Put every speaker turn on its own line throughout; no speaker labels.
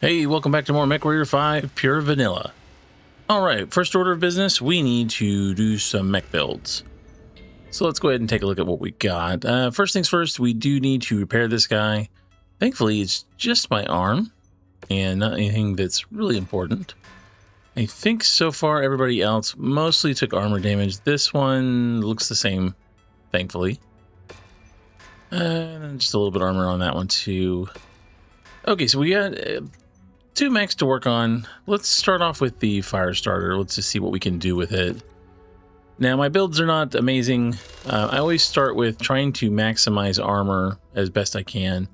Hey, welcome back to more MechWarrior 5 Pure Vanilla. Alright, first order of business, we need to do some mech builds. So let's go ahead and take a look at what we got. First things first, we do need to repair this guy. Thankfully, it's just my arm, and not anything that's really important. I think so far everybody else mostly took armor damage. This one looks the same, thankfully. And just a little bit of armor on that one too. Okay, so we got... two mechs to work on. Let's start off with the fire starter. Let's just see what we can do with it. Now, my builds are not amazing. I always start with trying to maximize armor as best I can.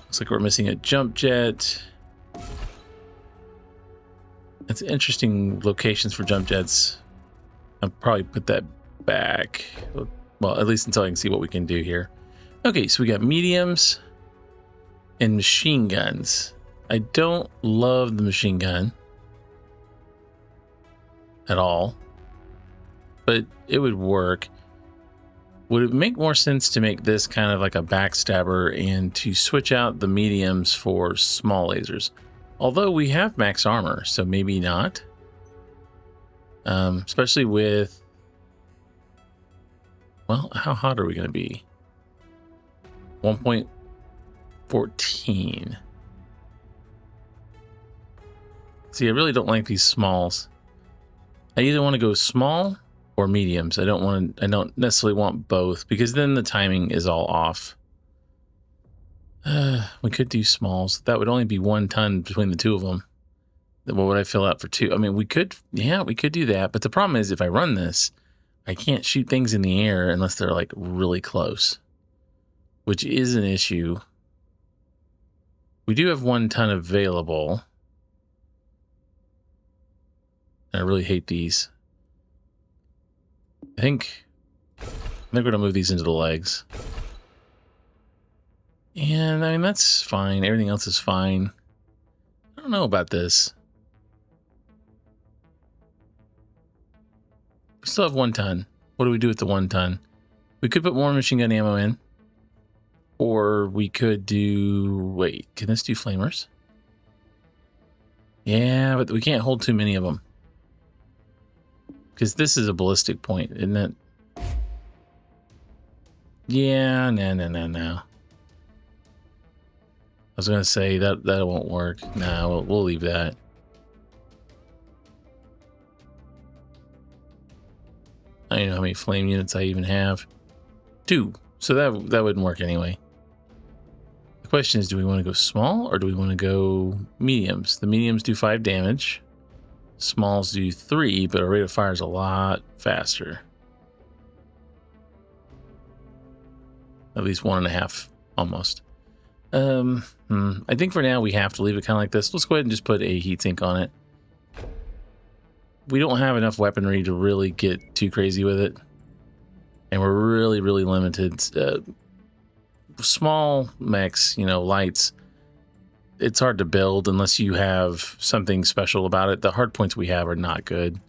Looks like we're missing a jump jet. That's interesting locations for jump jets. I'll probably put that back. Well, at least until I can see what we can do here. Okay, so we got mediums and machine guns. I don't love the machine gun at all, but it would work. Would it make more sense to make this kind of like a backstabber and to switch out the mediums for small lasers? Although we have max armor, so maybe not. Especially with, well, how hot are we going to be? 1.14. See, I really don't like these smalls. I either want to go small or mediums. I don't necessarily want both because then the timing is all off. We could do smalls. That would only be 1 ton between the two of them. What would I fill out for 2? I mean, we could do that. But the problem is if I run this, I can't shoot things in the air unless they're like really close, which is an issue. We do have 1 ton available. I really hate these. I think we're going to move these into the legs. And I mean, that's fine. Everything else is fine. I don't know about this. We still have 1 ton. What do we do with the 1 ton? We could put more machine gun ammo in. Or we could do... Wait, can this do flamers? Yeah, but we can't hold too many of them. Because this is a ballistic point, isn't it? Yeah, no. I was going to say that won't work. No, we'll leave that. I don't know how many flame units I even have. 2. So that wouldn't work anyway. The question is, do we want to go small or do we want to go mediums? The mediums do 5 damage. Smalls do 3, but our rate of fire is a lot faster. At least 1.5, almost. I think for now we have to leave it kind of like this. Let's go ahead and just put a heatsink on it. We don't have enough weaponry to really get too crazy with it. And we're really, really limited. Small mechs, lights. It's hard to build unless you have something special about it. The hard points we have are not good.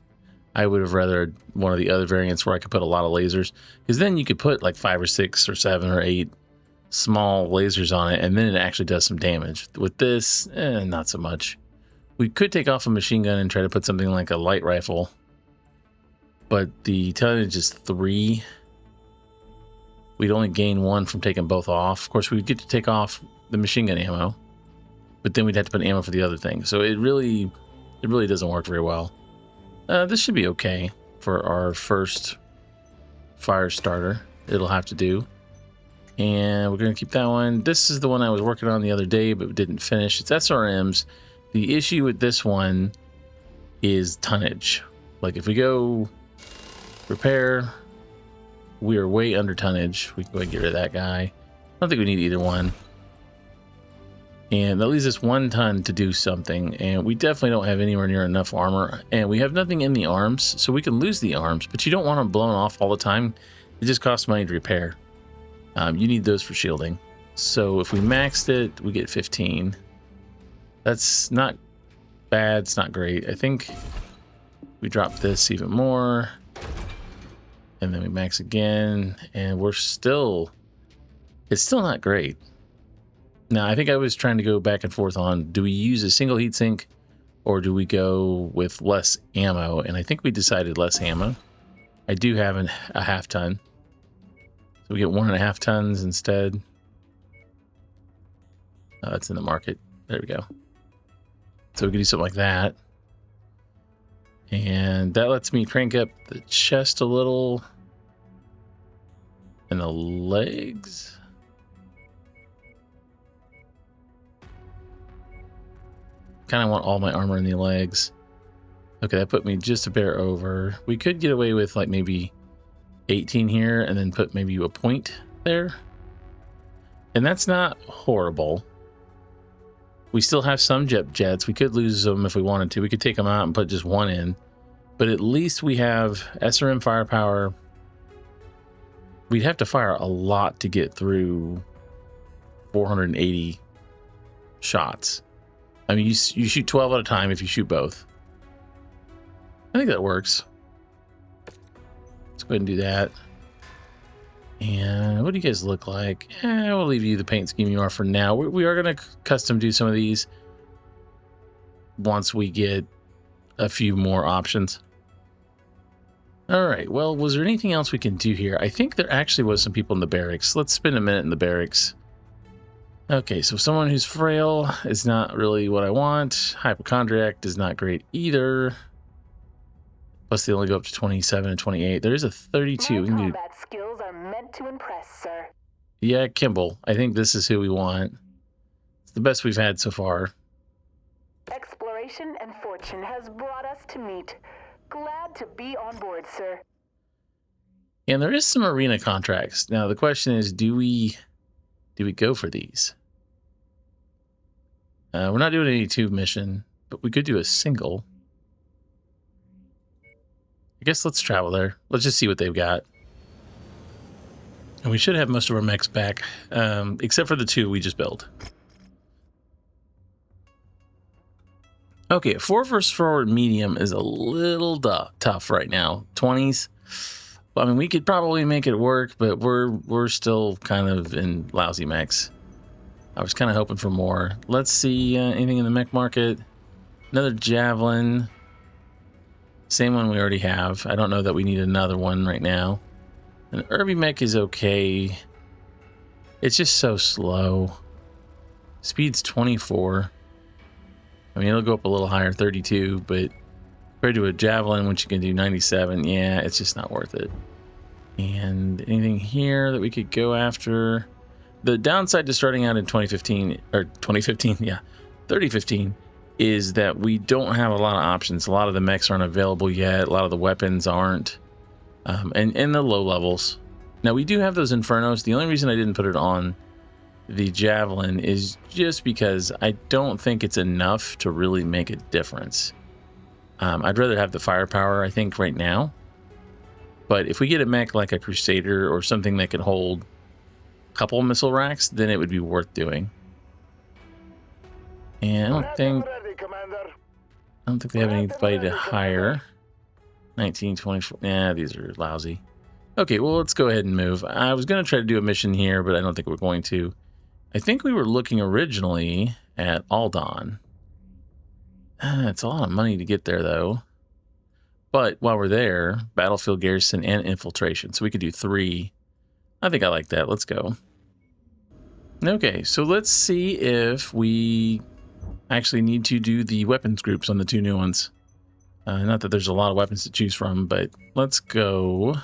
I would have rather one of the other variants where I could put a lot of lasers, because then you could put like 5 or 6 or 7 or 8 small lasers on it and then it actually does some damage. With this, not so much. We could take off a machine gun and try to put something like a light rifle, but the tonnage is 3. We'd only gain 1 from taking both off. Of course, we'd get to take off the machine gun ammo, but then we'd have to put ammo for the other thing. So it really doesn't work very well. This should be okay for our first fire starter. It'll have to do. And we're going to keep that one. This is the one I was working on the other day, but didn't finish. It's SRMs. The issue with this one is tonnage. Like if we go repair, we are way under tonnage. We can go ahead and get rid of that guy. I don't think we need either one. And that leaves us 1 ton to do something, and we definitely don't have anywhere near enough armor, and we have nothing in the arms, so we can lose the arms, but you don't want them blown off all the time. It just costs money to repair. You need those for shielding. So if we maxed it, we get 15. That's not bad, it's not great. I think we drop this even more, and then we max again, and it's still not great. Now, I think I was trying to go back and forth on, do we use a single heatsink or do we go with less ammo? And I think we decided less ammo. I do have a half ton. So we get 1.5 tons instead. Oh, that's in the market. There we go. So we can do something like that. And that lets me crank up the chest a little. And the legs. Kind of want all my armor in the legs. Okay, that put me just a bear over. We could get away with like maybe 18 here and then put maybe a point there. And that's not horrible. We still have some jets. We could lose them if we wanted to. We could take them out and put just one in. But at least we have SRM firepower. We'd have to fire a lot to get through 480 shots. I mean, you shoot 12 at a time if you shoot both. I think that works. Let's go ahead and do that. And what do you guys look like? We'll leave you the paint scheme you are for now. We are going to custom do some of these once we get a few more options. All right, well, was there anything else we can do here? I think there actually was some people in the barracks. Let's spend a minute in the barracks. Okay, so someone who's frail is not really what I want. Hypochondriac is not great either. Plus they only go up to 27 and 28. There is a 32.
My combat skills are meant to impress, sir.
Yeah, Kimball. I think this is who we want. It's the best we've had so far.
Exploration and fortune has brought us to meet. Glad to be on board, sir.
And there is some arena contracts. Now the question is, do we go for these? We're not doing any 2 mission, but we could do a single. I guess let's travel there. Let's just see what they've got. And we should have most of our mechs back, except for the 2 we just built. Okay, a 4 versus 4 medium is a little tough right now. 20s. I mean, we could probably make it work, but we're still kind of in lousy mechs. I was kind of hoping for more. Let's see anything in the mech market. Another javelin. Same one we already have. I don't know that we need another one right now. An Irby mech is okay. It's just so slow. Speed's 24. I mean, it'll go up a little higher, 32, but compared to a javelin, which you can do 97, yeah, it's just not worth it. And anything here that we could go after? The downside to starting out in 2015, or 2015, yeah, 3015, is that we don't have a lot of options. A lot of the mechs aren't available yet. A lot of the weapons aren't, and the low levels. Now, we do have those Infernos. The only reason I didn't put it on the javelin is just because I don't think it's enough to really make a difference. I'd rather have the firepower, I think, right now. But if we get a mech like a Crusader or something that can hold a couple missile racks, then it would be worth doing. And I don't think they have anybody to hire. 1924. Yeah, these are lousy. Okay, well, let's go ahead and move. I was going to try to do a mission here, but I don't think we're going to. I think we were looking originally at Aldon. It's a lot of money to get there, though. But while we're there, Battlefield, Garrison, and Infiltration. So we could do 3. I think I like that. Let's go. Okay, so let's see if we actually need to do the weapons groups on the 2 new ones. Not that there's a lot of weapons to choose from, but let's go.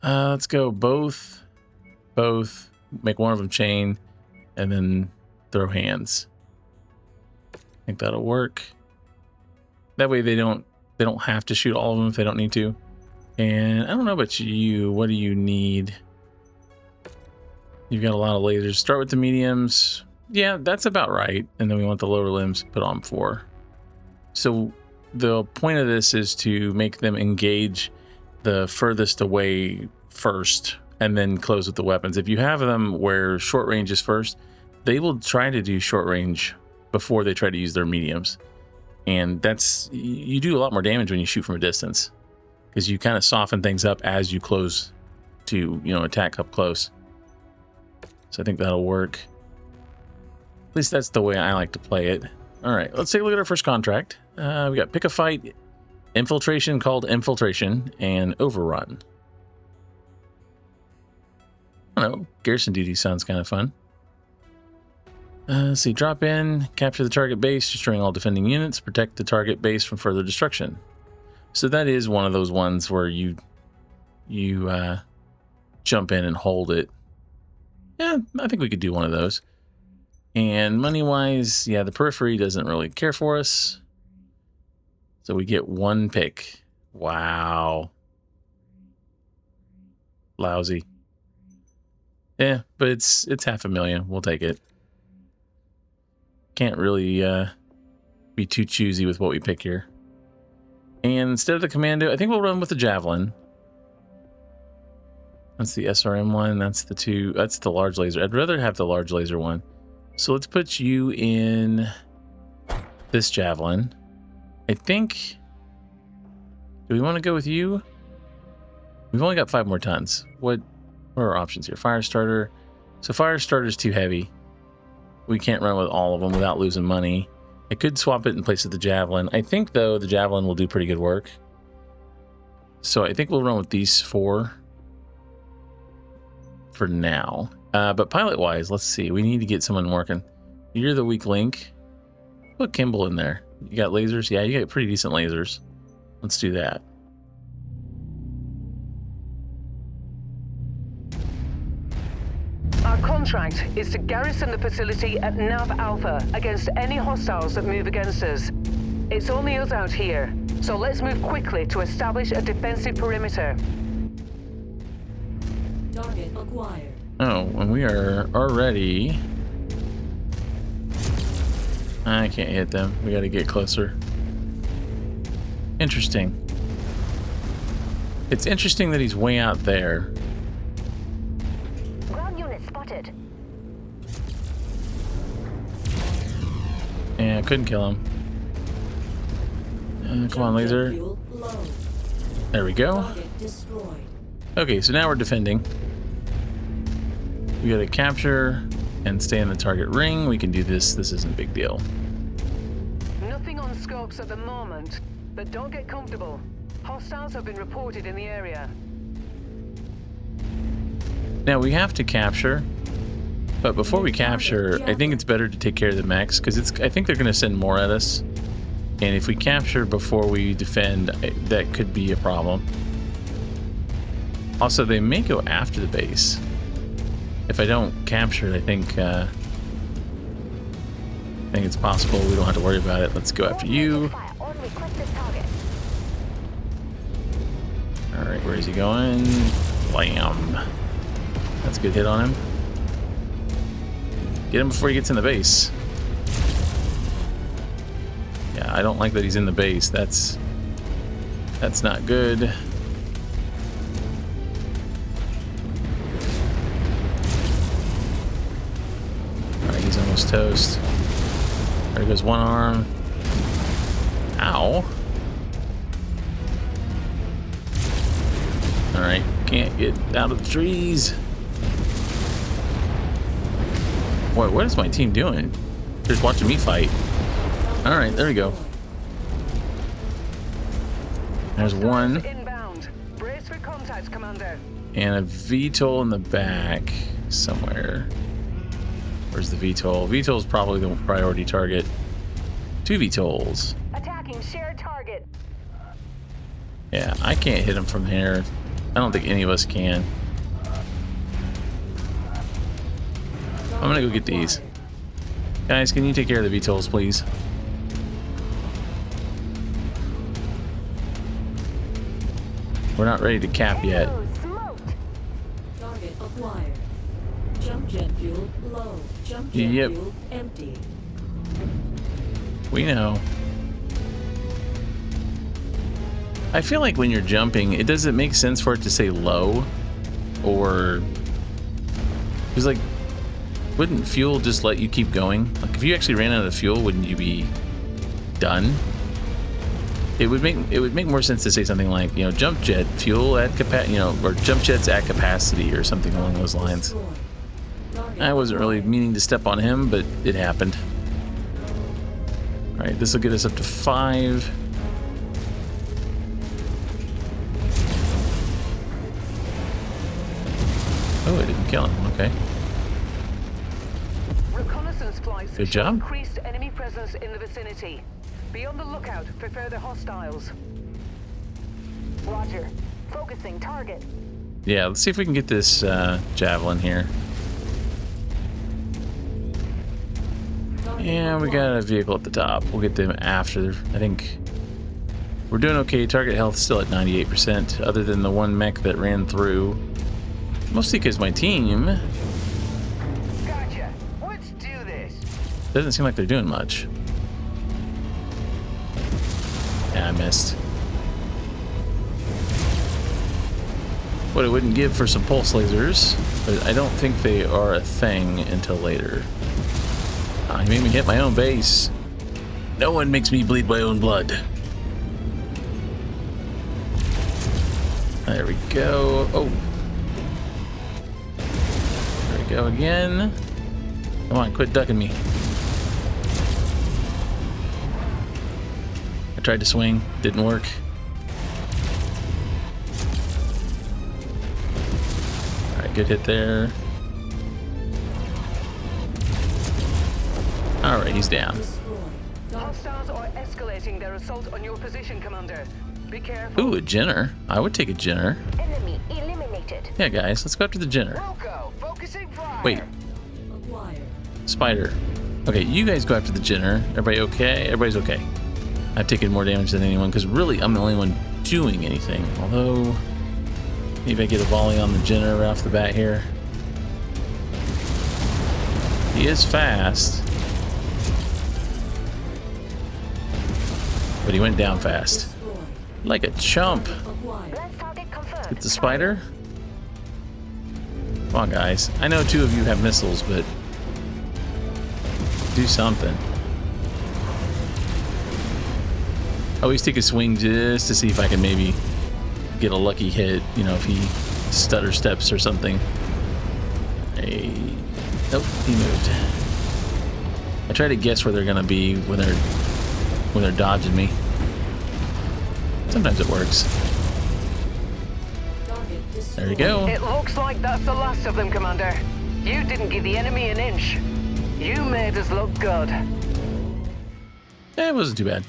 Let's go both. Make one of them chain, and then throw hands. I think that'll work. That way they don't have to shoot all of them if they don't need to. And I don't know about you. What do you need? You've got a lot of lasers. Start with the mediums. Yeah, that's about right. And then we want the lower limbs put on 4. So the point of this is to make them engage the furthest away first, and then close with the weapons. If you have them where short range is first, they will try to do short range before they try to use their mediums. And you do a lot more damage when you shoot from a distance, because you kind of soften things up as you close to, attack up close. So I think that'll work. At least that's the way I like to play it. All right, let's take a look at our first contract. We got Pick a Fight, Infiltration called Infiltration, and Overrun. I don't know, Garrison duty sounds kind of fun. Let's see, drop in, capture the target base, destroying all defending units, protect the target base from further destruction. So that is one of those ones where you jump in and hold it. Yeah, I think we could do one of those. And money-wise, yeah, the periphery doesn't really care for us. So we get one pick. Wow. Lousy. Yeah, but it's $500,000. We'll take it. Can't really be too choosy with what we pick here. And instead of the commando, I think we'll run with the javelin. That's the SRM one. That's the large laser. I'd rather have the large laser one. So let's put you in this javelin. I think, do we want to go with you? We've only got 5 more tons. What are our options here? Fire starter. So fire starter is too heavy. We can't run with all of them without losing money. I could swap it in place of the javelin. I think, though, the javelin will do pretty good work. So I think we'll run with these 4 for now. But pilot-wise, let's see. We need to get someone working. You're the weak link. Put Kimball in there. You got lasers? Yeah, you got pretty decent lasers. Let's do that.
Our contract is to garrison the facility at Nav Alpha against any hostiles that move against us. It's only us out here, so let's move quickly to establish a defensive perimeter.
Target acquired.
Oh, and we are already... I can't hit them. We got to get closer. Interesting. It's interesting that he's way out there.
Ground unit spotted.
Yeah, I couldn't kill him. Come on, laser. There we go. Okay, so now we're defending. We gotta capture and stay in the target ring. We can do this. This isn't a big deal.
Nothing on scopes at the moment, but don't get comfortable. Hostiles have been reported in the area.
Now we have to capture, but before we capture, I think it's better to take care of the mechs because I think they're gonna send more at us. And if we capture before we defend, that could be a problem. Also, they may go after the base. If I don't capture it, I think it's possible. We don't have to worry about it. Let's go after you. All right, where is he going? Blam. That's a good hit on him. Get him before he gets in the base. Yeah, I don't like that he's in the base. That's not good. Alright, he's almost toast. There goes one arm. Ow. Alright, can't get out of the trees. What is my team doing? They're just watching me fight. Alright, there we go. There's one.
Brace for contact, Commander.
And a VTOL in the back somewhere. Where's the VTOL? VTOL's probably the priority target. 2 VTOLs.
Attacking shared target.
Yeah, I can't hit him from here. I don't think any of us can. I'm gonna go get these. Guys, can you take care of the VTOLs, please? We're not ready to cap yet.
Target acquired. Jump jet fuel low. Jump jet
Yep.
fuel empty.
We know. I feel like when you're jumping, it doesn't make sense for it to say low, or because like, wouldn't fuel just let you keep going? Like if you actually ran out of fuel, wouldn't you be done? It would make more sense to say something like, you know, jump jet fuel at capacity, you know, or jump jets at capacity or something along those lines.
Target
I wasn't really meaning to step on him, but it happened. All right, this will get us up to 5. Oh, it didn't kill him. Okay.
Reconnaissance flights
Good
show
job.
increased enemy presence in the vicinity. Be on the lookout for further hostiles.
Roger. Focusing target.
Yeah, let's see if we can get this javelin here. Yeah, we got a vehicle at the top. We'll get them after. I think we're doing okay. Target health still at 98%, other than the one mech that ran through. Mostly because my team
Gotcha. Let's do this.
doesn't seem like they're doing much. Yeah, I missed. What it wouldn't give for some pulse lasers, but I don't think they are a thing until later. He made me hit my own base. No one makes me bleed my own blood. There we go. Oh. There we go again. Come on, quit ducking me. I tried to swing, didn't work. Alright, good hit there. Alright, he's down.
Hostiles are escalating their assault on your position, Commander. Be careful.
Ooh, a Jenner. I would take a Jenner.
Enemy eliminated.
Yeah, guys, let's go after the Jenner.
Wilco, focusing fire.
Wait,
Acquired.
Spider. Okay, you guys go after the Jenner. Everybody okay? Everybody's okay. I've taken more damage than anyone because really I'm the only one doing anything. Although, maybe I get a volley on the Jenner right off the bat here. He is fast. But he went down fast.
Destroyed.
Like a chump.
Acquired.
Last target confirmed.
Get the spider. Come on, guys. I know 2 of you have missiles, but do something. I always take a swing just to see if I can maybe get a lucky hit, you know, if he stutter steps or something. Hey. Nope, he moved. I try to guess where they're gonna be when they're dodging me. Sometimes it works.
Target destroyed.
There you go.
It looks like that's the last of them, Commander. You didn't give the enemy an inch. You made us look good.
It wasn't too bad.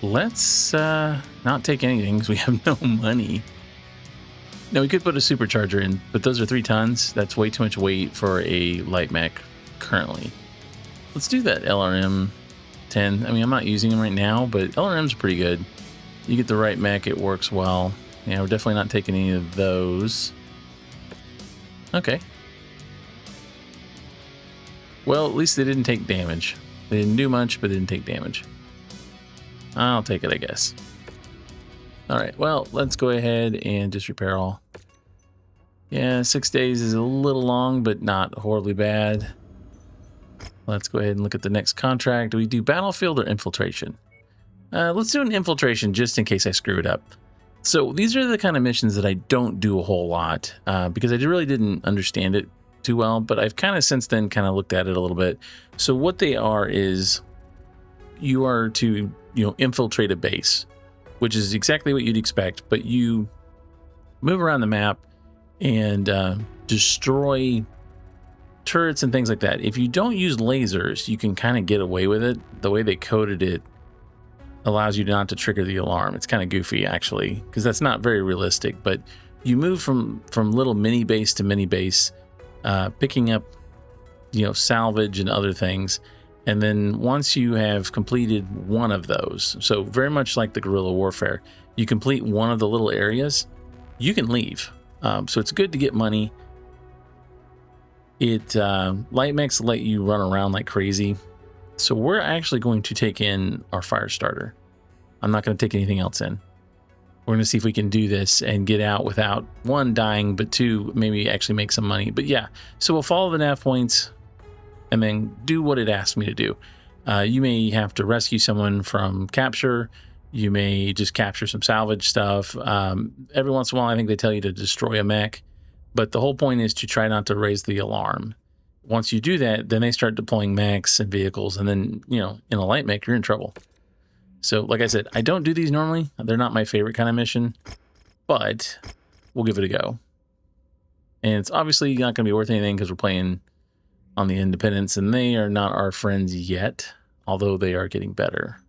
Let's not take anything because we have no money. Now, we could put a supercharger in, but those are 3 tons. That's way too much weight for a light mech currently. Let's do that LRM 10. I mean, I'm not using them right now, but LRM's pretty good. You get the right mech, it works well. Yeah, we're definitely not taking any of those. Okay. Well, at least they didn't take damage. They didn't do much, but they didn't take damage. I'll take it, I guess. All right, well, let's go ahead and just repair all. Yeah, 6 days is a little long, but not horribly bad. Let's go ahead and look at the next contract. Do we do battlefield or infiltration? Let's do an infiltration just in case I screw it up. So these are the kind of missions that I don't do a whole lot because I really didn't understand it too well, but I've kind of since then kind of looked at it a little bit. So what they are is you are to, infiltrate a base, which is exactly what you'd expect, but you move around the map and destroy turrets and things like that. If you don't use lasers, you can kind of get away with it. The way they coded it allows you not to trigger the alarm. It's kind of goofy, actually, because that's not very realistic, but you move from little mini base to mini base, picking up, salvage and other things. And then once you have completed one of those, so very much like the guerrilla warfare, you complete one of the little areas, you can leave. So it's good to get money. Light mechs let you run around like crazy. So we're actually going to take in our fire starter. I'm not going to take anything else in. We're going to see if we can do this and get out without 1, dying, but 2, maybe actually make some money. But yeah, so we'll follow the nav points and then do what it asked me to do. You may have to rescue someone from capture. You may just capture some salvage stuff. Every once in a while, I think they tell you to destroy a mech. But the whole point is to try not to raise the alarm. Once you do that, then they start deploying mechs and vehicles, and then, you know, in a light mech, you're in trouble. So, like I said, I don't do these normally. They're not my favorite kind of mission, but we'll give it a go. And it's obviously not going to be worth anything because we're playing on the independents, and they are not our friends yet, although they are getting better.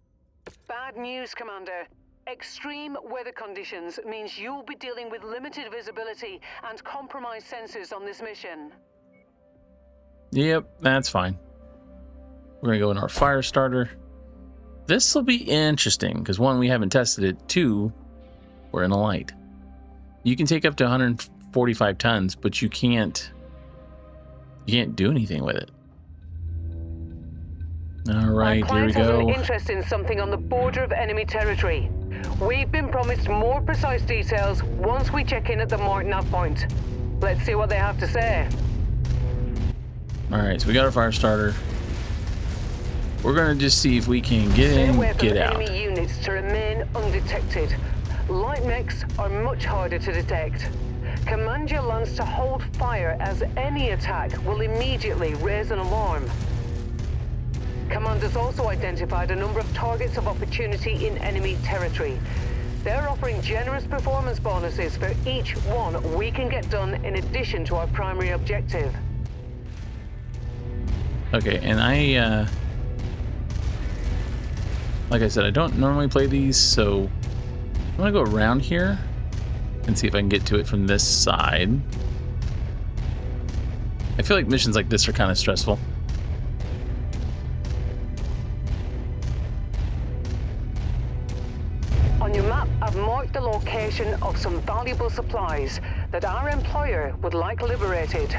Bad news, Commander. Extreme weather conditions means you'll be dealing with limited visibility and compromised sensors on this mission.
Yep, that's fine. We're going to go in our fire starter. This will be interesting because, one, we haven't tested it. Two, we're in a light. You can take up to 145 tons, but you can't do anything with it. All right, here we go.
Has an interest in something on the border of enemy territory. We've been promised more precise details once we check in at the marked nav point. Let's see what they have to say.
All right, so we got our fire starter. We're gonna just see if we can get in, get out.
Enemy units to remain undetected. Light mechs are much harder to detect. Command your lance to hold fire as any attack will immediately raise an alarm. Commanders also identified a number of targets of opportunity in enemy territory. They're offering generous performance bonuses for each one we can get done in addition to our primary objective.
Okay, and like I said, I don't normally play these, so I'm gonna go around here and see if I can get to it from this side. I feel like missions like this are kind of stressful.
On your map, I've marked the location of some valuable supplies that our employer would like liberated.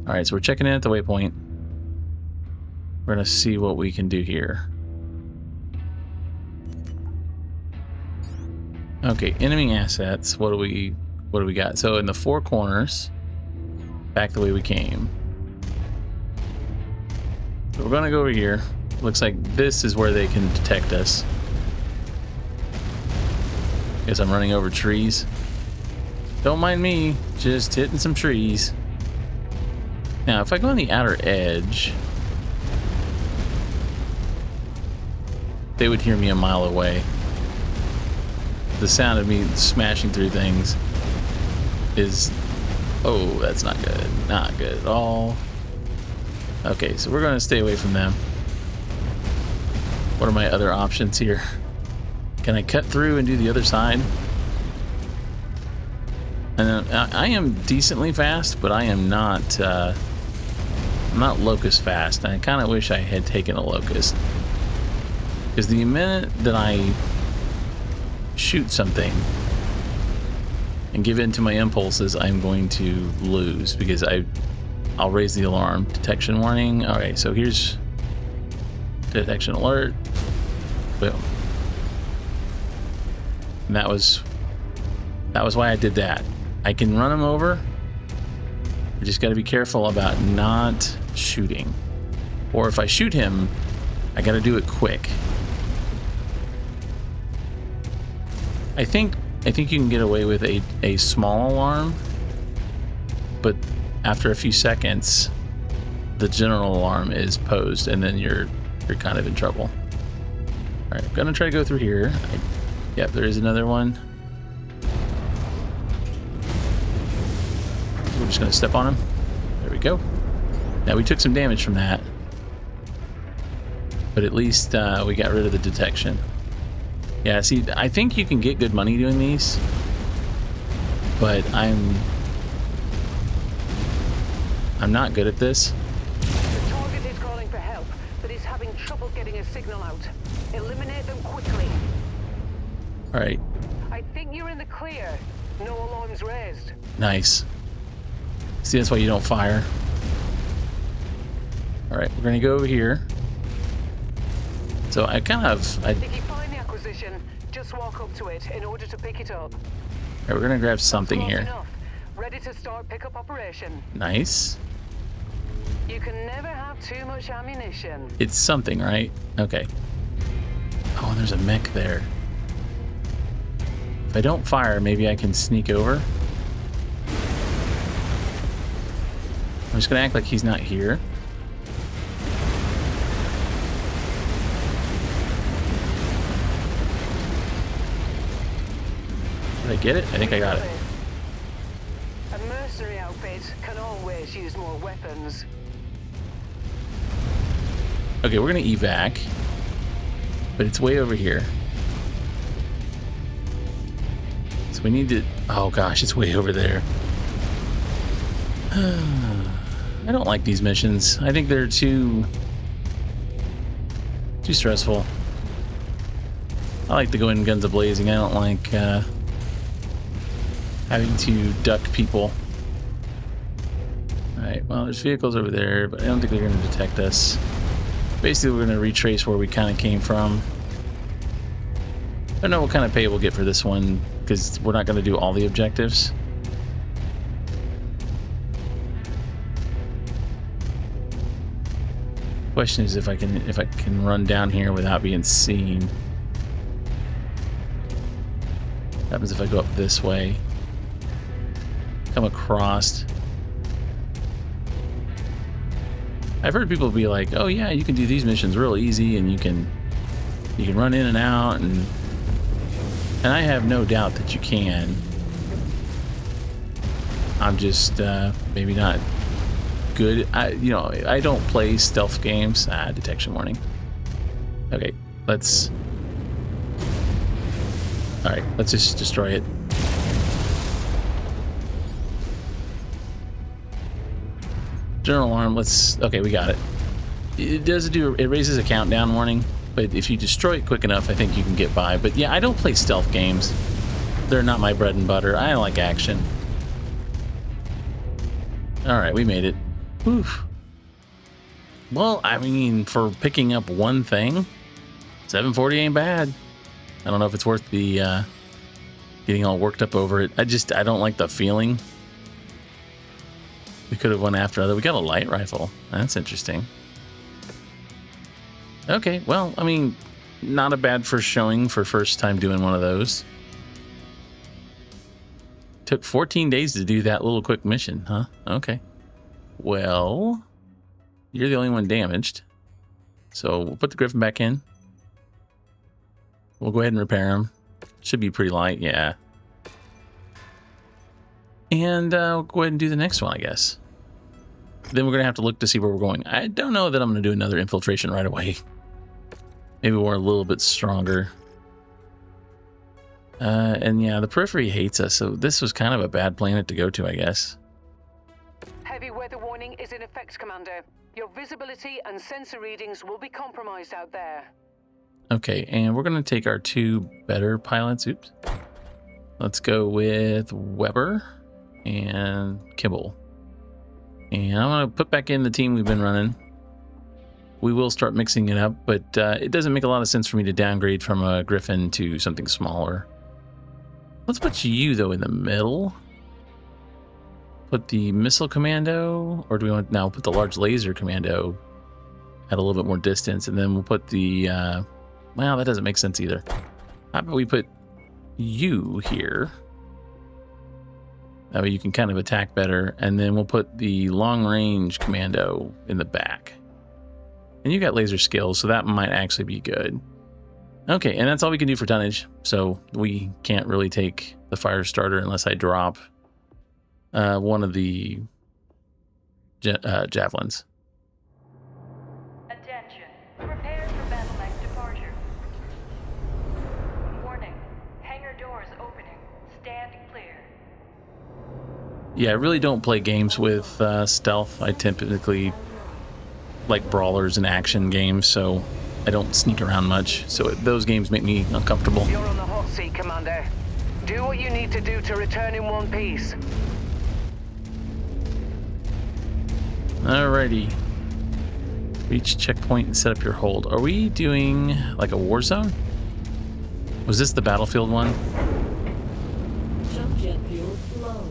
All right, so we're checking in at the waypoint. We're gonna see what we can do here. Okay, enemy assets. What do we got? So in the four corners, back the way we came. So we're gonna go over here. Looks like this is where they can detect us. Guess I'm running over trees. Don't mind me, just hitting some trees. Now, if I go on the outer edge, they would hear me a mile away. The sound of me smashing through things is... Oh, that's not good. Not good at all. Okay, so we're going to stay away from them. What are my other options here? Can I cut through and do the other side? And I am decently fast, but I am not... I'm not locust fast. I kind of wish I had taken a locust. Because the minute that I shoot something and give in to my impulses, I'm going to lose because I'll raise the alarm. Detection warning. Okay, so here's detection alert. Boom. And that was why I did that. I can run them over. I just got to be careful about not shooting. Or if I shoot him, I got to do it quick. I think you can get away with a small alarm, but after a few seconds, the general alarm is posed, and then you're kind of in trouble. All right, I'm gonna try to go through here. Yep, there is another one. We're just gonna step on him. There we go. Now we took some damage from that, but at least we got rid of the detection. Yeah, see, I think you can get good money doing these, but I'm not good at this.
The target is calling for help, but is having trouble getting a signal out. Eliminate them quickly.
All right.
I think you're in the clear. No alarms raised.
Nice. See, that's why you don't fire. All right, we're gonna go over here. So
If you find the acquisition, just walk up to it in order to pick it up.
All right, we're gonna grab something
Close
here.
enough. Ready to start pickup operation.
Nice.
You can never have too much ammunition.
It's something, right? Okay. Oh, and there's a mech there. If I don't fire, maybe I can sneak over. I'm just gonna act like he's not here. Did I get it? I think I got it.
A mercenary outfit can always use more weapons.
Okay, we're gonna evac, but it's way over here. So we need to. Oh gosh, it's way over there. I don't like these missions. I think they're too stressful. I like to go in guns a-blazing. I don't like having to duck people. Alright, well, there's vehicles over there, but I don't think they're going to detect us. Basically, we're going to retrace where we kind of came from. I don't know what kind of pay we'll get for this one, because we're not going to do all the objectives. Question is if I can run down here without being seen. What happens if I go up this way? Come across. I've heard people be like, "Oh yeah, you can do these missions real easy, and you can run in and out," and I have no doubt that you can. I'm just maybe not good. I don't play stealth games. Detection warning. Okay, let's. All right, let's just destroy it. General alarm. Okay, we got it. It raises a countdown warning, but if you destroy it quick enough, I think you can get by. But yeah, I don't play stealth games. They're not my bread and butter. I like action. All right, we made it. Oof. Well, I mean, for picking up one thing, 740 ain't bad. I don't know if it's worth the getting all worked up over it. I don't like the feeling. We could have went after other. We got a light rifle. That's interesting. Okay, well, I mean, not a bad first showing for first time doing one of those. Took 14 days to do that little quick mission, huh? Okay. Well, you're the only one damaged. So we'll put the Griffin back in. We'll go ahead and repair him. Should be pretty light, yeah. And we'll go ahead and do the next one, I guess. Then we're going to have to look to see where we're going. I don't know that I'm going to do another infiltration right away. Maybe we're a little bit stronger. And yeah, the periphery hates us, so this was kind of a bad planet to go to, I guess.
Heavy weather warning is in effect, Commander. Your visibility and sensor readings will be compromised out there.
Okay, and we're going to take our two better pilots. Oops. Let's go with Weber and Kibble. And I'm going to put back in the team we've been running. We will start mixing it up, but it doesn't make a lot of sense for me to downgrade from a Griffin to something smaller. Let's put you, though, in the middle. Put the missile commando, or do we want now put the large laser commando at a little bit more distance, and then we'll put the well, that doesn't make sense either. How about we put you here? That way you can kind of attack better, and then we'll put the long range commando in the back. And you got laser skills, so that might actually be good. Okay, and that's all we can do for tonnage, so we can't really take the fire starter unless I drop one of the javelins.
Attention. Prepare for BattleMech departure. Warning. Hangar doors opening. Stand clear.
Yeah, I really don't play games with stealth. I typically like brawlers and action games, so I don't sneak around much. So those games make me uncomfortable.
You're on the hot seat, Commander. Do what you need to do to return in one piece.
Alrighty. Reach checkpoint and set up your hold. Are we doing like a war zone? Was this the battlefield one?
Jump jet fuel low.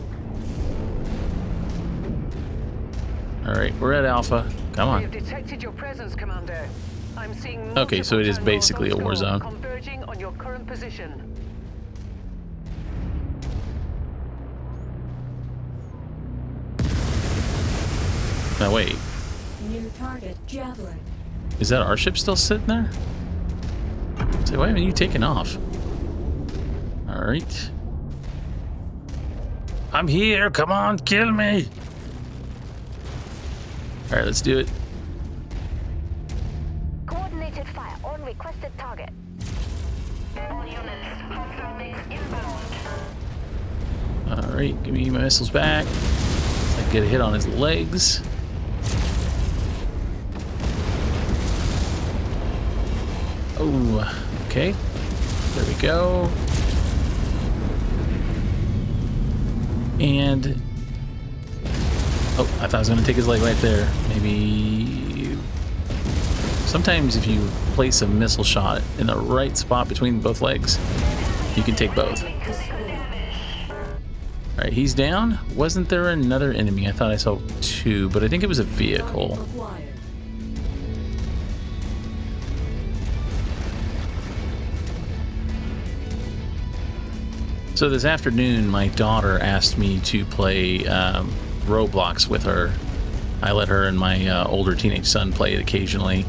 Alright, we're at Alpha. Come
We
on.
have detected your presence, Commander. I'm seeing
Okay, so it is
multiple
basically a war
tangoes
zone.
converging on your current position.
Now wait,
New target, Javelin.
is that our ship still sitting there? Say, why haven't you taken off? All right. I'm here. Come on, kill me. All right, let's do it.
Coordinated fire on requested target.
All units, hostile base inbound.
All right, give me my missiles back. So I can get a hit on his legs. Oh, okay. There we go. And oh, I thought I was going to take his leg right there. Maybe sometimes if you place a missile shot in the right spot between both legs, you can take both. All right, he's down. Wasn't there another enemy? I thought I saw two, but I think it was a vehicle.
Acquired.
So this afternoon, my daughter asked me to play Roblox with her. I let her and my older teenage son play it occasionally.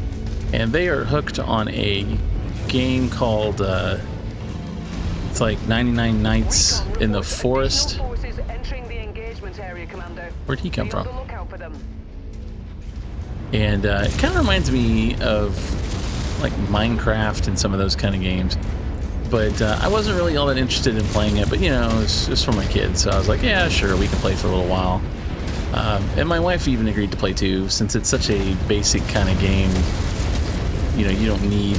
And they are hooked on a game called, it's like 99 Nights in the Forest.
Forces entering the engagement area, Commander.
Where'd he come
Be on
from?
the lookout for them.
And it kind of reminds me of like Minecraft and some of those kind of games. But I wasn't really all that interested in playing it, but you know, it's just for my kids. So I was like, yeah, sure, we can play for a little while. And my wife even agreed to play too, since it's such a basic kind of game. You know, you don't need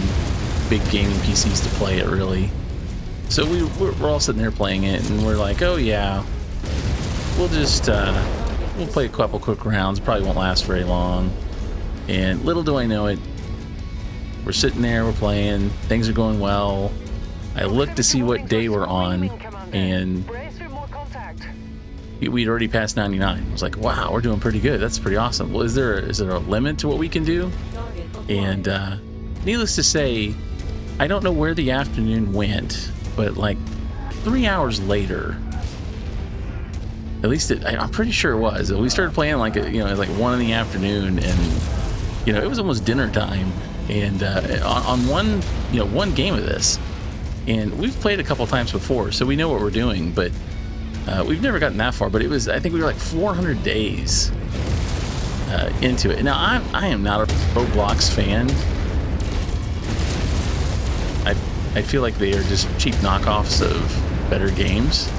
big gaming PCs to play it, really. So we're all sitting there playing it, and we're like, oh yeah, we'll just we'll play a couple quick rounds. Probably won't last very long. And little do I know it, we're sitting there, we're playing, things are going well. I looked to see what day we're on, and
Brace for more contact.
we'd already passed 99. I was like, wow, we're doing pretty good. That's pretty awesome. Well, is there a limit to what we can do?
Target acquired.
And needless to say, I don't know where the afternoon went, but like 3 hours later, at least I'm pretty sure it was. We started playing like like 1 in the afternoon, and it was almost dinner time. And on one game of this, and we've played a couple times before, so we know what we're doing, but we've never gotten that far. But I think we were like 400 days into it. Now I am not a Roblox fan. I feel like they are just cheap knockoffs of better games.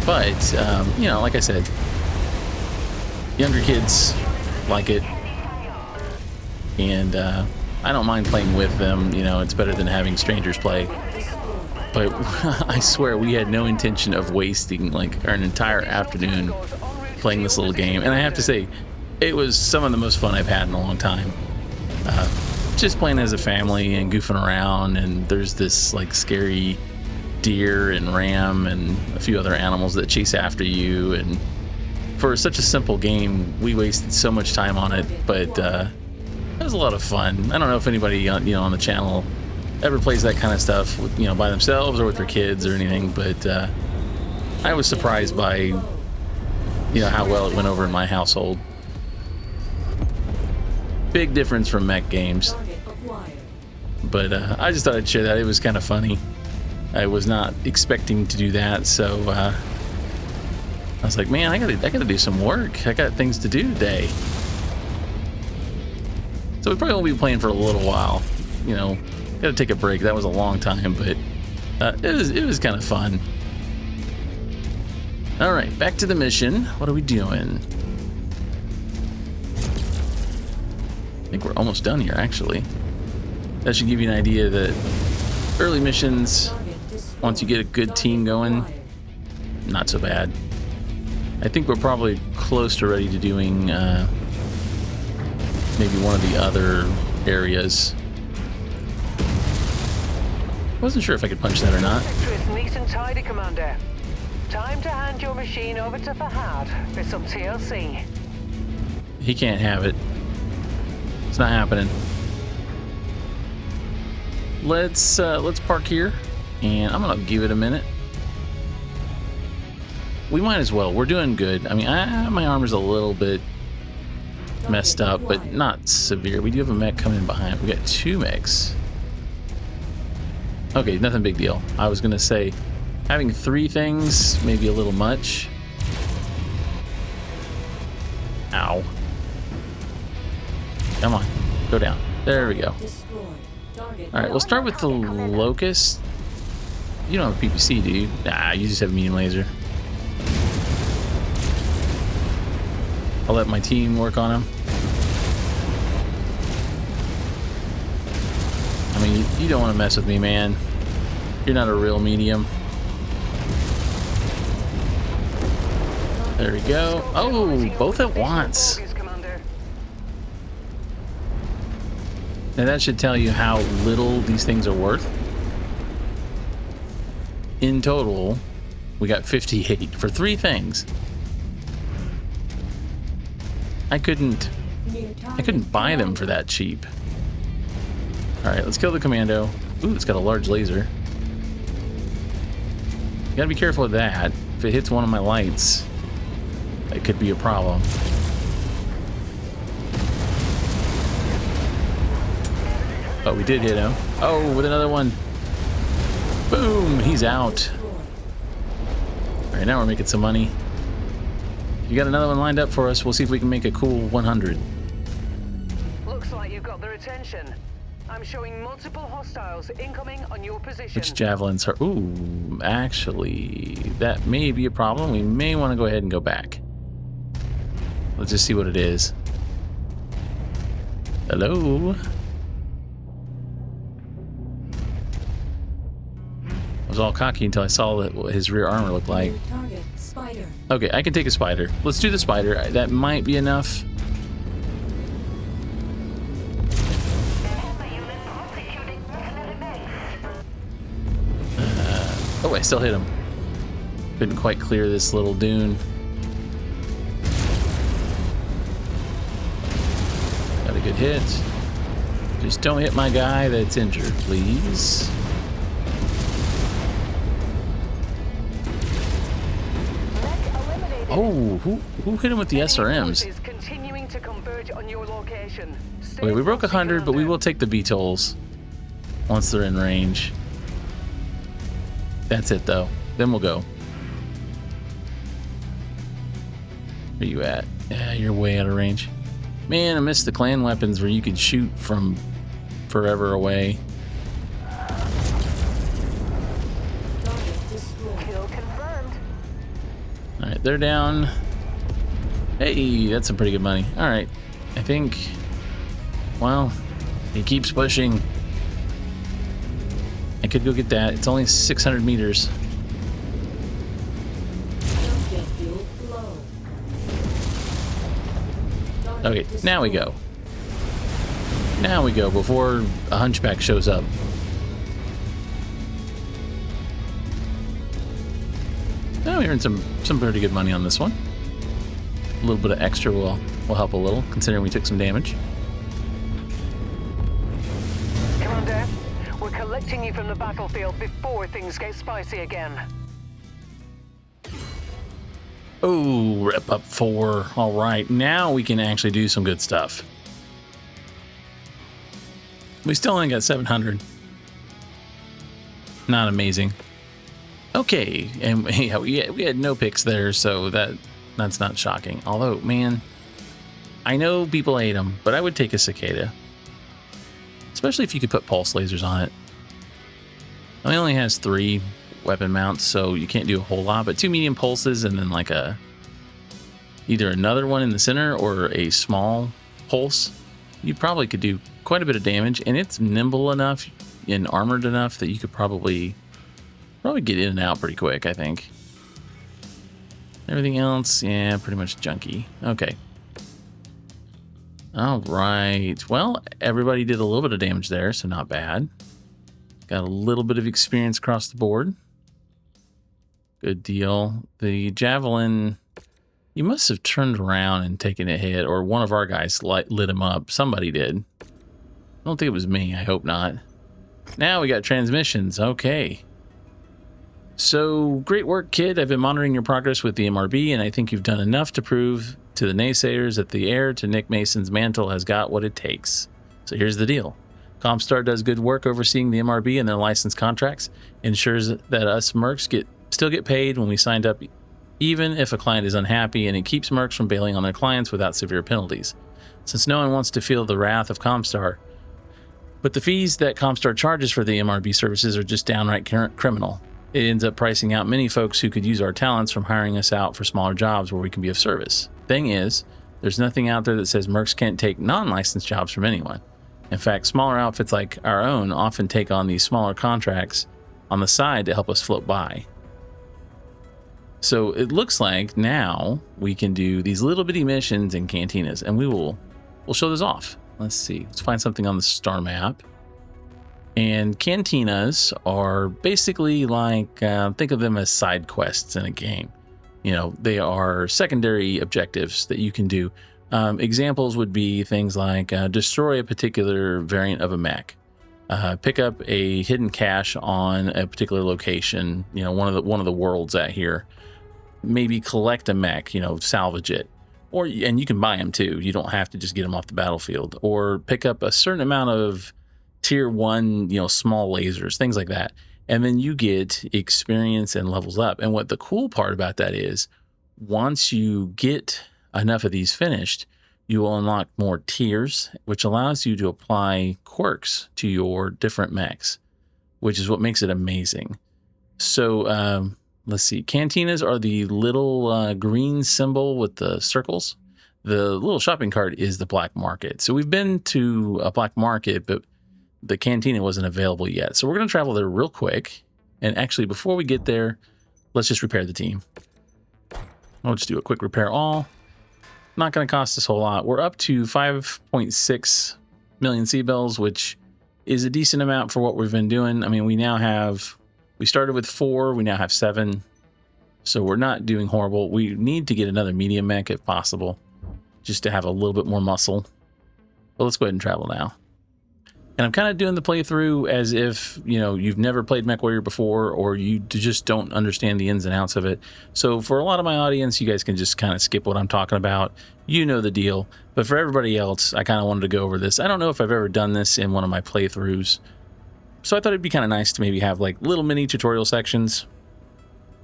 But like I said, younger kids like it, and I don't mind playing with them. It's better than having strangers play. But I swear we had no intention of wasting like an entire afternoon playing this little game. And I have to say, it was some of the most fun I've had in a long time. Just playing as a family and goofing around, and there's this like scary deer and ram and a few other animals that chase after you. And for such a simple game, we wasted so much time on it, but it was a lot of fun. I don't know if anybody on the channel ever plays that kind of stuff with, by themselves or with their kids or anything, but I was surprised by how well it went over in my household. Big difference from mech games.
Target acquired.
But I just thought I'd share that. It was kind of funny. I was not expecting to do that, so I was like, man, I gotta do some work. I got things to do today. So we probably won't be playing for a little while. Gotta take a break. That was a long time, but it was kind of fun. All right, back to the mission. What are we doing? I think we're almost done here, actually. That should give you an idea that early missions,
Target destroyed.
once you get a good team going,
Acquired.
not so bad. I think we're probably close to ready to doing maybe one of the other areas. Wasn't sure if I could punch that or not.
Sector is neat and tidy, Commander. Time to hand your machine over to Fahad for some TLC.
He can't have it. It's not happening. Let's park here, and I'm gonna give it a minute. We might as well. We're doing good. I mean, my armor's a little bit messed up, but not severe. We do have a mech coming in behind. We got 2 mechs. Okay, nothing big deal. I was gonna say, having 3 things may be a little much. Ow. Come on, go down. There we go. Alright, we'll start with the Locust. You don't have a PPC, do you? Nah, you just have a medium laser. I'll let my team work on him. I mean, you don't want to mess with me, man. You're not a real medium. There we go. Oh, both at once. Now that should tell you how little these things are worth. In total, we got 58 for 3 things. I couldn't buy them for that cheap. All right, let's kill the commando. Ooh, it's got a large laser. You gotta be careful with that. If it hits one of my lights, it could be a problem. Oh, we did hit him. Oh, with another one. Boom, he's out. All right, now we're making some money. You got another one lined up for us. We'll see if we can make a cool 100.
Looks like you've got their attention. I'm showing multiple hostiles incoming on your position.
Which javelins are... Ooh, actually, that may be a problem. We may want to go ahead and go back. Let's just see what it is. Hello? I was all cocky until I saw what his rear armor looked like.
Target, spider.
Okay, I can take a spider. Let's do the spider. That might be enough. Oh, I still hit him. Couldn't quite clear this little dune. Got a good hit. Just don't hit my guy that's injured, please. Oh, who hit him with the SRMs? Okay, we broke 100, but we will take the VTOLs once they're in range. That's it, though. Then we'll go. Where you at? Yeah, you're way out of range. Man, I missed the clan weapons where you could shoot from forever away. Alright, they're down. Hey, that's some pretty good money. Alright, I think... Well, he keeps pushing. I could go get that. It's only 600 meters. Okay, now we go. Now we go before a hunchback shows up. Now we earned some pretty good money on this one. A little bit of extra will help a little, considering we took some damage.
Commander, we're collecting you from the battlefield before things get spicy again.
Oh, rep up 4. All right, now we can actually do some good stuff. We still only got 700. Not amazing. Okay, and yeah, we had no picks there, so that's not shocking. Although, man, I know people hate them, but I would take a cicada. Especially if you could put pulse lasers on it. It only has 3 weapon mounts, so you can't do a whole lot, but 2 medium pulses and then like either another one in the center or a small pulse. You probably could do quite a bit of damage, and it's nimble enough and armored enough that you could probably get in and out pretty quick, I think. Everything else, yeah, pretty much junky. Okay. All right. Well, everybody did a little bit of damage there, so not bad. Got a little bit of experience across the board. Good deal. The javelin, you must have turned around and taken a hit, or one of our guys lit him up. Somebody did. I don't think it was me. I hope not. Now we got transmissions. Okay. So, great work, kid. I've been monitoring your progress with the MRB, and I think you've done enough to prove to the naysayers that the heir to Nick Mason's mantle has got what it takes. So here's the deal. Comstar does good work overseeing the MRB and their license contracts, ensures that us mercs still get paid when we signed up, even if a client is unhappy, and it keeps mercs from bailing on their clients without severe penalties. Since no one wants to feel the wrath of Comstar, but the fees that Comstar charges for the MRB services are just downright criminal. It ends up pricing out many folks who could use our talents from hiring us out for smaller jobs where we can be of service. Thing is, there's nothing out there that says mercs can't take non-licensed jobs from anyone. In fact, smaller outfits like our own often take on these smaller contracts on the side to help us float by. So it looks like now we can do these little bitty missions in Cantinas, and we'll show this off. Let's see. Let's find something on the star map. And Cantinas are basically like, think of them as side quests in a game. You know, they are secondary objectives that you can do. Examples would be things like destroy a particular variant of a mech, pick up a hidden cache on a particular location, you know, one of the worlds out here, maybe collect a mech, you know, salvage it. And you can buy them too. You don't have to just get them off the battlefield, or pick up a certain amount of tier 1, you know, small lasers, things like that. And then you get experience and levels up. And what the cool part about that is, once you get enough of these finished, you will unlock more tiers, which allows you to apply quirks to your different mechs, which is what makes it amazing. So let's see. Cantinas are the little green symbol with the circles. The little shopping cart is the black market. So we've been to a black market, but the Cantina wasn't available yet. So we're going to travel there real quick. And actually, before we get there, let's just repair the team. I'll just do a quick repair all. Not going to cost us a whole lot. We're up to 5.6 million C-Bells, which is a decent amount for what we've been doing. I mean, we started with 4, we now have 7. So we're not doing horrible. We need to get another medium mech if possible, just to have a little bit more muscle. But let's go ahead and travel now. And I'm kind of doing the playthrough as if, you know, you've never played MechWarrior before, or you just don't understand the ins and outs of it. So for a lot of my audience, you guys can just kind of skip what I'm talking about. You know the deal. But for everybody else, I kind of wanted to go over this. I don't know if I've ever done this in one of my playthroughs. So I thought it'd be kind of nice to maybe have like little mini tutorial sections.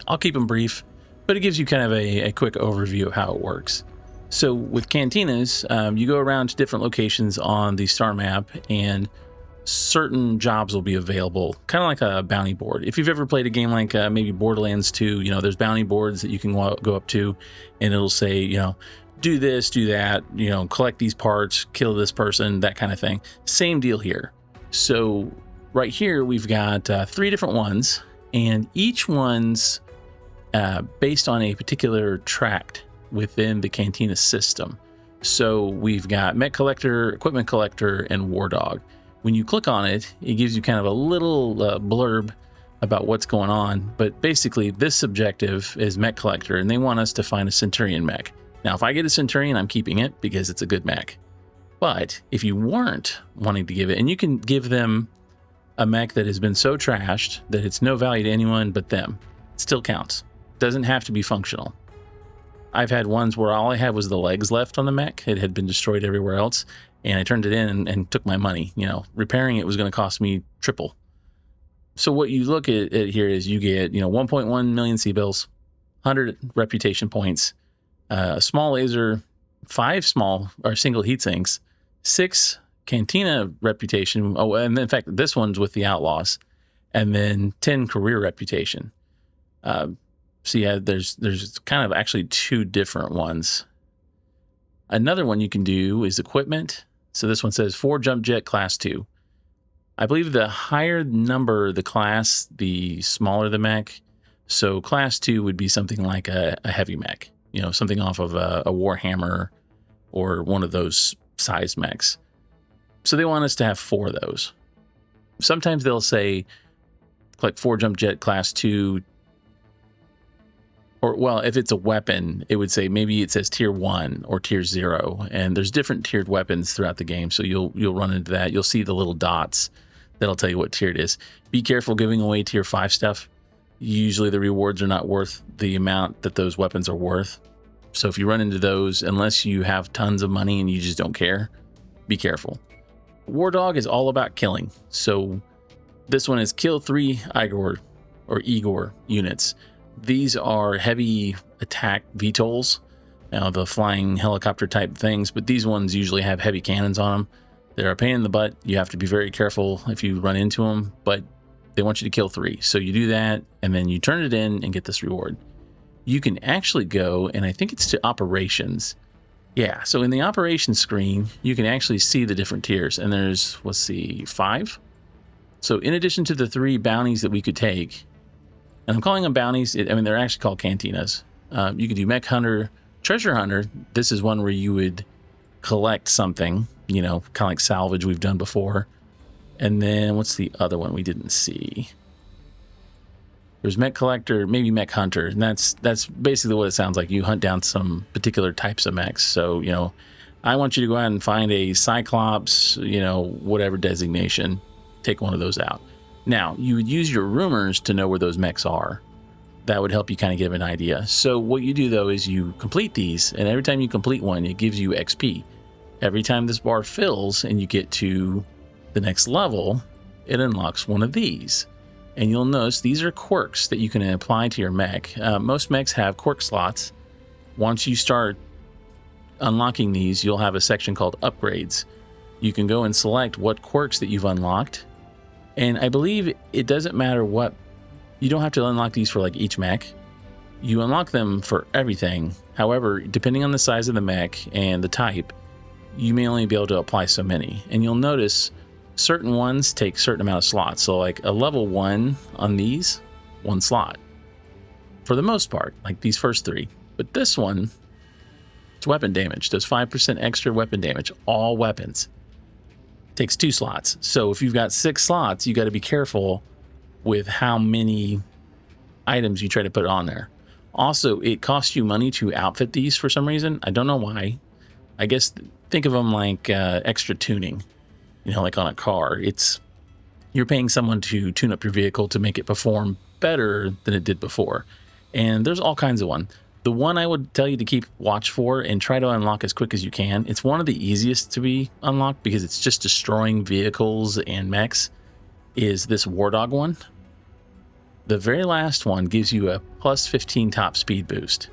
I'll keep them brief, but it gives you kind of a quick overview of how it works. So with Cantinas, you go around to different locations on the star map, and certain jobs will be available, kind of like a bounty board. If you've ever played a game like maybe Borderlands 2, you know, there's bounty boards that you can go up to, and it'll say, you know, do this, do that, you know, collect these parts, kill this person, that kind of thing. Same deal here. So right here, we've got 3 different ones, and each one's based on a particular tract within the Cantina system. So we've got Mech Collector, Equipment Collector, and War Dog. When you click on it, it gives you kind of a little blurb about what's going on. But basically, this objective is Mech Collector, and they want us to find a Centurion mech. Now, if I get a Centurion, I'm keeping it because it's a good mech. But if you weren't wanting to give it, and you can give them a mech that has been so trashed that it's no value to anyone but them, it still counts. Doesn't have to be functional. I've had ones where all I had was the legs left on the mech. It had been destroyed everywhere else, and I turned it in and took my money. You know, repairing it was going to cost me triple. So what you look at here is you get, you know, 1.1 million C-Bills, 100 reputation points, a small laser, 5 small or single heat sinks, 6 Cantina reputation. Oh, and in fact, this one's with the Outlaws, and then 10 career reputation. So yeah, there's kind of actually 2 different ones. Another one you can do is equipment. So this one says 4 jump jet class 2. I believe the higher number the class, the smaller the mech. So class 2 would be something like a heavy mech, you know, something off of a Warhammer or one of those size mechs. So they want us to have 4 of those. Sometimes they'll say like 4 jump jet class 2. Or, well, if it's a weapon, it would say, maybe it says tier 1 or tier 0. And there's different tiered weapons throughout the game. So you'll run into that. You'll see the little dots that'll tell you what tier it is. Be careful giving away tier 5 stuff. Usually the rewards are not worth the amount that those weapons are worth. So if you run into those, unless you have tons of money and you just don't care, be careful. War Dog is all about killing. So this one is kill 3 Igor units. These are heavy attack VTOLs, the flying helicopter type things, but these ones usually have heavy cannons on them. They're a pain in the butt. You have to be very careful if you run into them, but they want you to kill 3. So you do that, and then you turn it in and get this reward. You can actually go, and I think it's to operations. Yeah, so in the operations screen, you can actually see the different tiers, and there's, let's see, 5. So in addition to the 3 bounties that we could take, and I'm calling them bounties, they're actually called Cantinas. You could do Mech Hunter, Treasure Hunter. This is one where you would collect something, kind of like salvage we've done before. And then what's the other one we didn't see? There's Mech Collector, maybe Mech Hunter, and that's basically what it sounds like. You hunt down some particular types of mechs. So, I want you to go out and find a Cyclops, whatever designation, take one of those out. Now, you would use your rumors to know where those mechs are. That would help you kind of give an idea. So what you do, though, is you complete these, and every time you complete one, it gives you XP. Every time this bar fills and you get to the next level, it unlocks one of these. And you'll notice these are quirks that you can apply to your mech. Most mechs have quirk slots. Once you start unlocking these, you'll have a section called upgrades. You can go and select what quirks that you've unlocked. And I believe it doesn't matter what, you don't have to unlock these for like each mech. You unlock them for everything. However, depending on the size of the mech and the type, you may only be able to apply so many. And you'll notice certain ones take certain amount of slots. So like a level 1 on these, 1 slot. For the most part, like these first 3. But this one, it's weapon damage. Does 5% extra weapon damage. All weapons. Takes 2 slots. So if you've got 6 slots, you got to be careful with how many items you try to put on there. Also, it costs you money to outfit these for some reason. I don't know why. I guess think of them like extra tuning. Like on a car. You're paying someone to tune up your vehicle to make it perform better than it did before. And there's all kinds of one. The one I would tell you to keep watch for and try to unlock as quick as you can. It's one of the easiest to be unlocked because it's just destroying vehicles and mechs, is this War Dog one. The very last one gives you a plus 15 top speed boost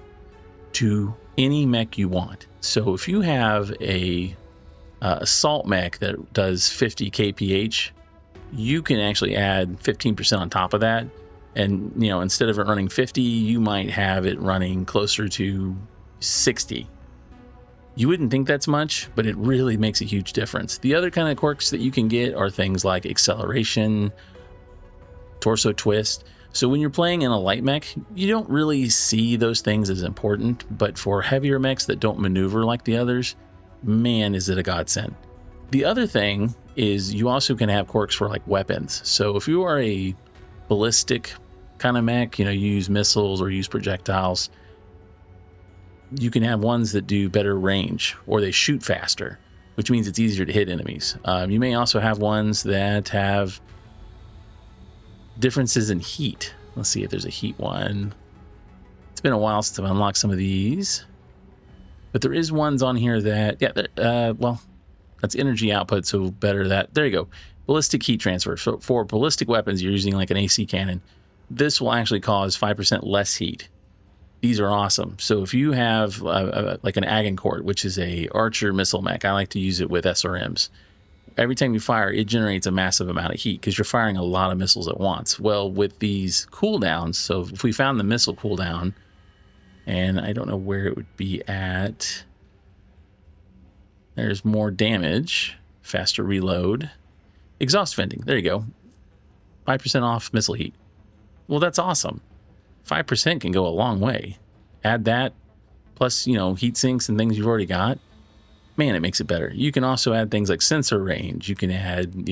to any mech you want. So if you have a assault mech that does 50 kph, you can actually add 15% on top of that. And, instead of it running 50, you might have it running closer to 60. You wouldn't think that's much, but it really makes a huge difference. The other kind of quirks that you can get are things like acceleration, torso twist. So when you're playing in a light mech, you don't really see those things as important, but for heavier mechs that don't maneuver like the others, man, is it a godsend. The other thing is you also can have quirks for like weapons. So if you are a ballistic kind of mech, you use missiles or use projectiles, you can have ones that do better range or they shoot faster, which means it's easier to hit enemies. You may also have ones that have differences in heat. Let's see if there's a heat one. It's been a while since I've unlocked some of these, but there is ones on here that, well, that's energy output, so better that. There you go. Ballistic heat transfer. So for ballistic weapons, you're using like an AC cannon. This will actually cause 5% less heat. These are awesome. So if you have like an Agincourt, which is a archer missile mech, I like to use it with SRMs. Every time you fire, it generates a massive amount of heat because you're firing a lot of missiles at once. Well, with these cooldowns, so if we found the missile cooldown, and I don't know where it would be at. There's more damage, faster reload, exhaust venting. There you go. 5% off missile heat. Well, that's awesome. 5% can go a long way. Add that, plus, heat sinks and things you've already got. Man, it makes it better. You can also add things like sensor range. You can add,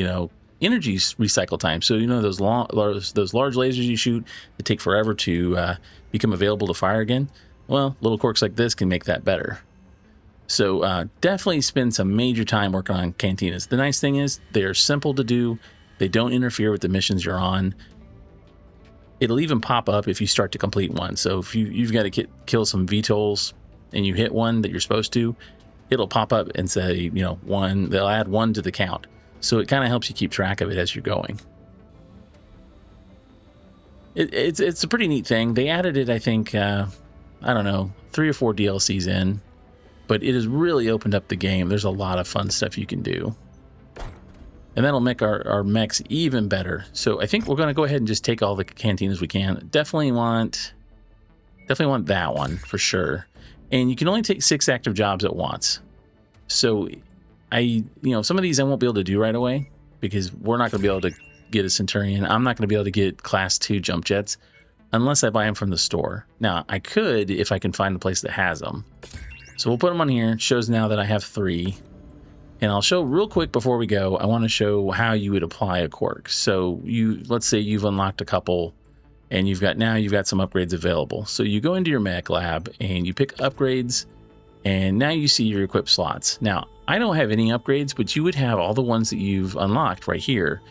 energy recycle time. So, those large lasers you shoot that take forever to become available to fire again. Well, little quirks like this can make that better. So definitely spend some major time working on Cantinas. The nice thing is they're simple to do. They don't interfere with the missions you're on. It'll even pop up if you start to complete one. So if you've got to kill some VTOLs and you hit one that you're supposed to, it'll pop up and say, you know, one. They'll add one to the count. So it kind of helps you keep track of it as you're going. It's a pretty neat thing. They added it, I think, I don't know, 3 or 4 DLCs in, but it has really opened up the game. There's a lot of fun stuff you can do. And that'll make our mechs even better. So I think we're going to go ahead and just take all the cantinas we can. Definitely want that one for sure. And you can only take 6 active jobs at once. So some of these I won't be able to do right away because we're not going to be able to get a Centurion. I'm not going to be able to get class 2 jump jets unless I buy them from the store. Now I could if I can find a place that has them. So we'll put them on here. It shows now that I have 3. And I'll show real quick before we go, I want to show how you would apply a quirk. So let's say you've unlocked a couple and you've got some upgrades available. So you go into your mech lab and you pick upgrades and now you see your equip slots. Now I don't have any upgrades, but you would have all the ones that you've unlocked right here.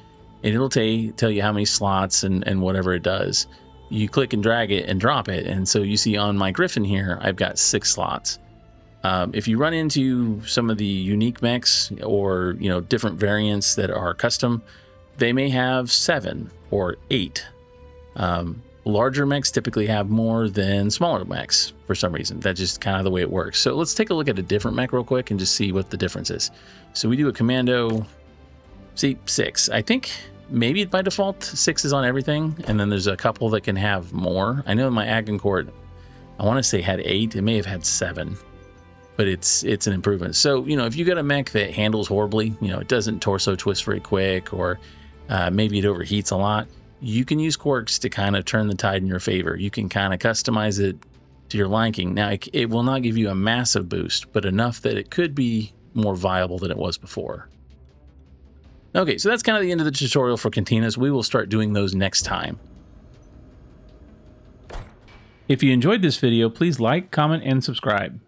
And it'll tell you how many slots and whatever it does. You click and drag it and drop it. And so you see on my Griffin here, I've got 6 slots. If you run into some of the unique mechs or, you know, different variants that are custom, they may have 7 or 8. Larger mechs typically have more than smaller mechs for some reason. That's just kind of the way it works. So let's take a look at a different mech real quick and just see what the difference is. So we do a commando, see 6. I think maybe by default 6 is on everything. And then there's a couple that can have more. I know in my Agincourt, I want to say had 8. It may have had 7. But it's an improvement. So, you know, if you got a mech that handles horribly, you know, it doesn't torso twist very quick, or maybe it overheats a lot, you can use quirks to kind of turn the tide in your favor. You can kind of customize it to your liking. Now, it will not give you a massive boost, but enough that it could be more viable than it was before. Okay, so that's kind of the end of the tutorial for Cantinas. We will start doing those next time. If you enjoyed this video, please like, comment, and subscribe.